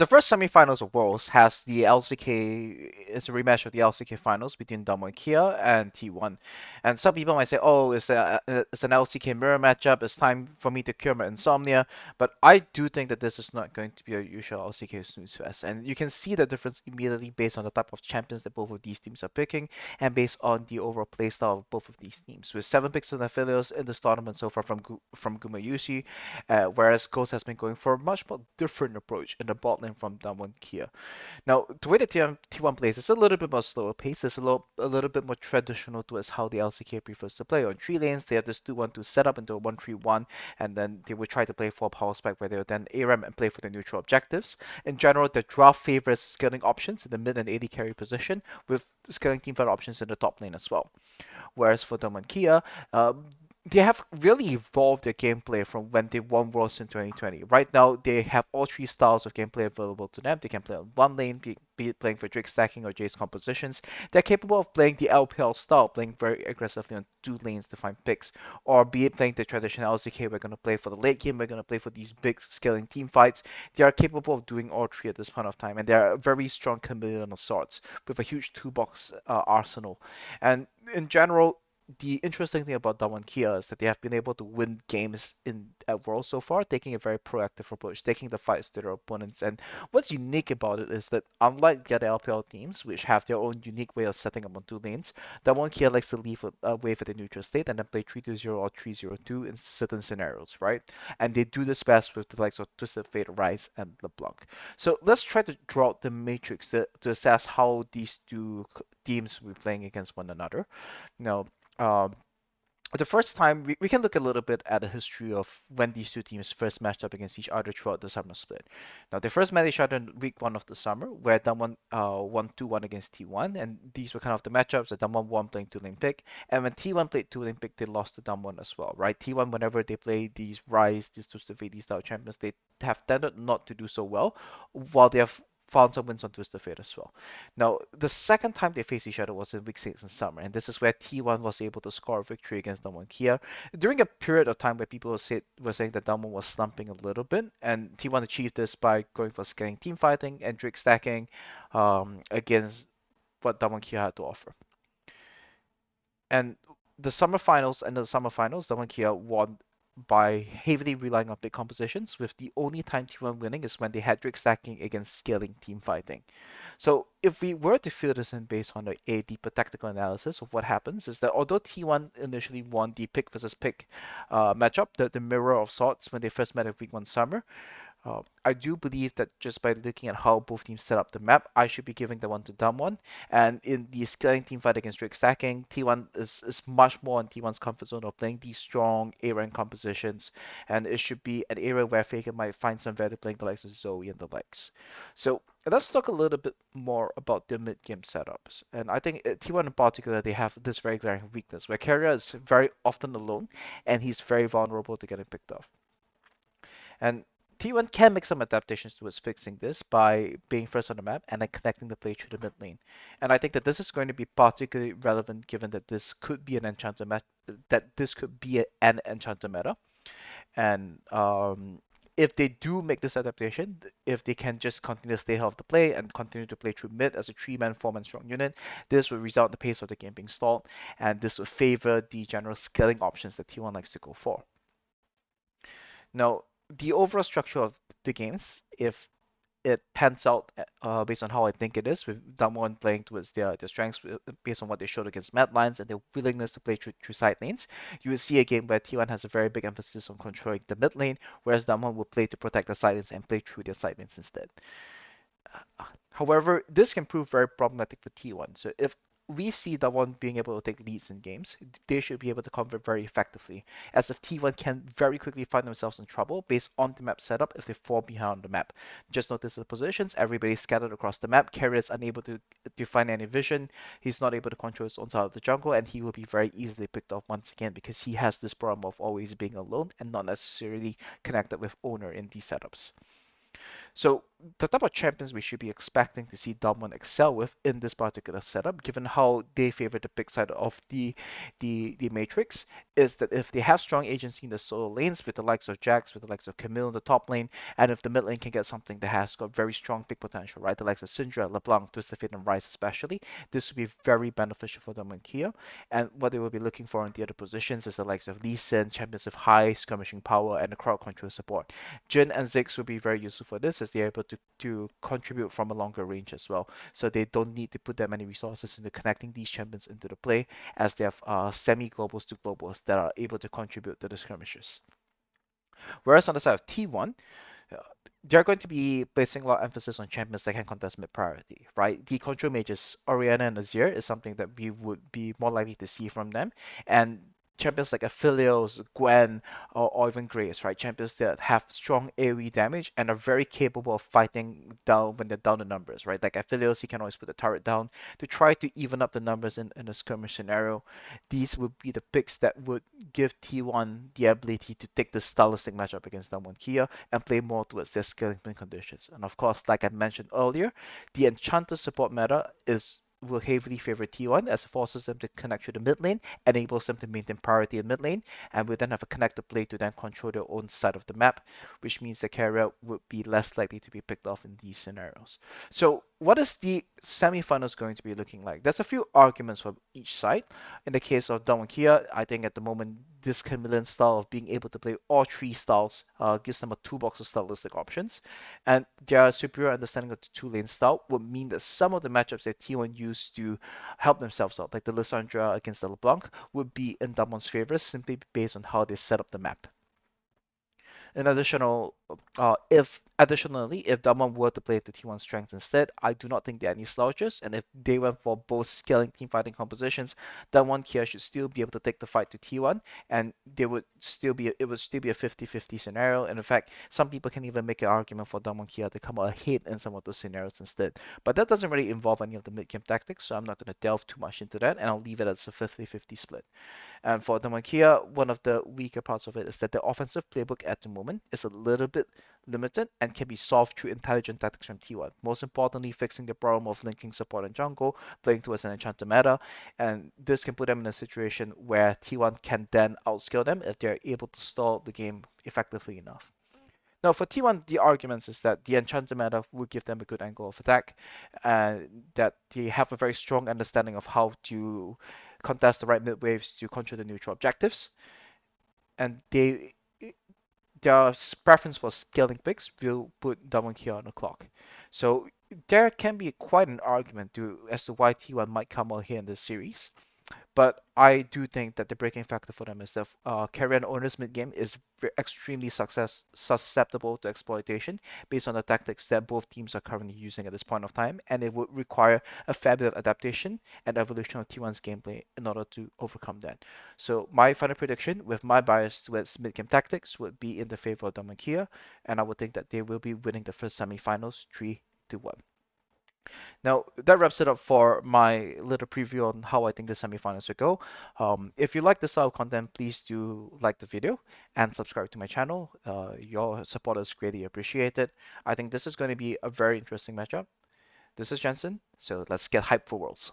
the first semifinals of Worlds has the LCK. It's a rematch of the LCK finals between Damo and Kia and T1. And some people might say, "Oh, it's an LCK mirror matchup. It's time for me to cure my insomnia." But I do think that this is not going to be a usual LCK snooze fest, and you can see the difference immediately based on the type of champions that both of these teams are picking, and based on the overall playstyle of both of these teams. With 7 picks on Aphelios in this tournament so far from Gumayusi, whereas Ghost has been going for a much more different approach in the bot lane from Damwon Kia. Now, the way the T1 plays is a little bit more slower pace. It's a little bit more traditional towards how the LCK prefers to play. On 3 lanes, they have this 2-1-2 setup into a 1-3-1, and then they would try to play for a power spike where they would then ARAM and play for the neutral objectives. In general, the draft favors scaling options in the mid and AD carry position, with scaling teamfight options in the top lane as well. Whereas for Dom and Kia, they have really evolved their gameplay from when they won Worlds in 2020. Right now, they have all three styles of gameplay available to them. They can play on one lane, be it playing for Drake stacking or Jace compositions. They're capable of playing the LPL style, playing very aggressively on 2 lanes to find picks, or be it playing the traditional LCK. We're going to play for the late game. We're going to play for these big scaling team fights. They are capable of doing all three at this point of time, and they're a very strong chameleon of sorts with a huge toolbox arsenal. And in general, the interesting thing about Damwon Kia is that they have been able to win games in at World so far, taking a very proactive approach, taking the fights to their opponents. And what's unique about it is that unlike the other LPL teams, which have their own unique way of setting up on 2 lanes, Damwon Kia likes to leave a wave at the neutral state and then play 3-2-0 or 3-0-2 in certain scenarios, right? And they do this best with the likes of Twisted Fate, Rise, and LeBlanc. So let's try to draw out the matrix to assess how these two teams will be playing against one another. Now, um, the first time we can look a little bit at the history of when these two teams first matched up against each other throughout the summer split. Now they first met each other in week 1 of the summer, where Damwon won 2-1 against T1, and these were kind of the matchups that Damwon won playing 2 lane pick, and when T1 played 2 lane pick, they lost to Damwon as well, right? T1 whenever they play these Rise, these Twisted Fate, these style champions, they have tended not to do so well, while they have found some wins on Twisted Fate as well. Now, the second time they faced each other was in week 6 in summer, and this is where T1 was able to score a victory against Damwon Kia during a period of time where people were saying that Damwon was slumping a little bit, and T1 achieved this by going for scaling team fighting and Drake stacking against what Damwon Kia had to offer. And the summer finals, Damwon Kia won by heavily relying on big compositions, with the only time T1 winning is when they had Drake stacking against scaling team fighting. So if we were to fill this in based on a deeper tactical analysis of what happens, is that although T1 initially won the pick versus pick matchup, the mirror of sorts when they first met in week 1 summer, I do believe that just by looking at how both teams set up the map, I should be giving the one to Damwon. And in the scaling team fight against Drake stacking, T1 is much more in T1's comfort zone of playing these strong A-rank compositions, and it should be an area where Faker might find some value playing the likes of Zoe and the likes. So let's talk a little bit more about the mid-game setups. And I think T1 in particular, they have this very glaring weakness where Keria is very often alone, and he's very vulnerable to getting picked off. And T1 can make some adaptations towards fixing this by being first on the map and then connecting the play through the mid lane. And I think that this is going to be particularly relevant given that this could be an enchanter an enchanter meta. And if they do make this adaptation, if they can just continue to stay ahead of the play and continue to play through mid as a 3-man, 4-man strong unit, this will result in the pace of the game being stalled, and this will favor the general scaling options that T1 likes to go for. Now, the overall structure of the games, if it pans out based on how I think it is, with Damwon playing towards their strengths based on what they showed against Mad Lions and their willingness to play through side lanes, you will see a game where T1 has a very big emphasis on controlling the mid lane, whereas Damwon will play to protect the side lanes and play through their side lanes instead. However, this can prove very problematic for T1. So if we see Damwon being able to take leads in games, they should be able to convert very effectively, as if T1 can very quickly find themselves in trouble based on the map setup if they fall behind on the map. Just notice the positions, everybody's scattered across the map, Keria is unable to find any vision, he's not able to control his own side of the jungle, and he will be very easily picked off once again because he has this problem of always being alone and not necessarily connected with owner in these setups. So the type of champions we should be expecting to see Dortmund excel with in this particular setup, given how they favor the big side of the matrix, is that if they have strong agency in the solo lanes with the likes of Jax, with the likes of Camille in the top lane, and if the mid lane can get something that has got very strong pick potential, right? The likes of Syndra, LeBlanc, Twisted Fate, and Ryze especially, this would be very beneficial for them and Kia. And what they will be looking for in the other positions is the likes of Lee Sin, champions of high skirmishing power, and the crowd control support. Jhin and Ziggs will be very useful for this as they're able to contribute from a longer range as well. So they don't need to put that many resources into connecting these champions into the play as they have semi-globals to globals that are able to contribute to the skirmishes. Whereas on the side of T1, uh, they're going to be placing a lot of emphasis on champions that can contest mid priority, right? The control mages Orianna and Azir is something that we would be more likely to see from them, and champions like Aphelios, Gwen, or even Graves, right? Champions that have strong AoE damage and are very capable of fighting down when they're down the numbers, right? Like Aphelios, he can always put the turret down to try to even up the numbers in a skirmish scenario. These would be the picks that would give T1 the ability to take the stylistic matchup against Damwon Kia and play more towards their scaling win conditions. And of course, like I mentioned earlier, the Enchanter support meta is will heavily favor T1 as it forces them to connect to the mid lane, enables them to maintain priority in mid lane, and will then have a connected play to then control their own side of the map, which means the carrier would be less likely to be picked off in these scenarios. So what is the semifinals going to be looking like? There's a few arguments for each side. In the case of Dom and Kia, I think at the moment this chameleon style of being able to play all three styles gives them a toolbox of stylistic options, and their superior understanding of the two-lane style would mean that some of the matchups that T1 used to help themselves out, like the Lissandra against the LeBlanc, would be in Damon's favor simply based on how they set up the map. In additional, if additionally, if Damwon were to play to T1 strength instead, I do not think there are any slouches, and if they went for both scaling team fighting compositions, Damwon Kia should still be able to take the fight to T1, and it would still be a 50-50 scenario. And in fact, some people can even make an argument for Damwon Kia to come out ahead in some of those scenarios instead. But that doesn't really involve any of the mid game tactics, so I'm not going to delve too much into that, and I'll leave it as a 50-50 split. And for Demakia, one of the weaker parts of it is that the offensive playbook at the moment is a little bit limited and can be solved through intelligent tactics from T1. Most importantly, fixing the problem of linking support and jungle, playing towards an enchanted meta, and this can put them in a situation where T1 can then outscale them if they're able to stall the game effectively enough. Now, for T1, the arguments is that the Enchanted meta would give them a good angle of attack, and that they have a very strong understanding of how to contest the right mid waves to control the neutral objectives, and their preference for scaling picks will put Damwon Kia on the clock. So there can be quite an argument as to why T1 might come out here in this series. But I do think that the breaking factor for them is that Keria owner's mid game is extremely susceptible to exploitation based on the tactics that both teams are currently using at this point of time, and it would require a fair bit of adaptation and evolution of T1's gameplay in order to overcome that. So my final prediction, with my bias towards mid game tactics, would be in the favor of Damakia, and I would think that they will be winning the first semifinals 3-1. Now, that wraps it up for my little preview on how I think the semifinals will go. If you like this style of content, please do like the video and subscribe to my channel. Your support is greatly appreciated. I think this is going to be a very interesting matchup. This is Jensen, so let's get hyped for Worlds.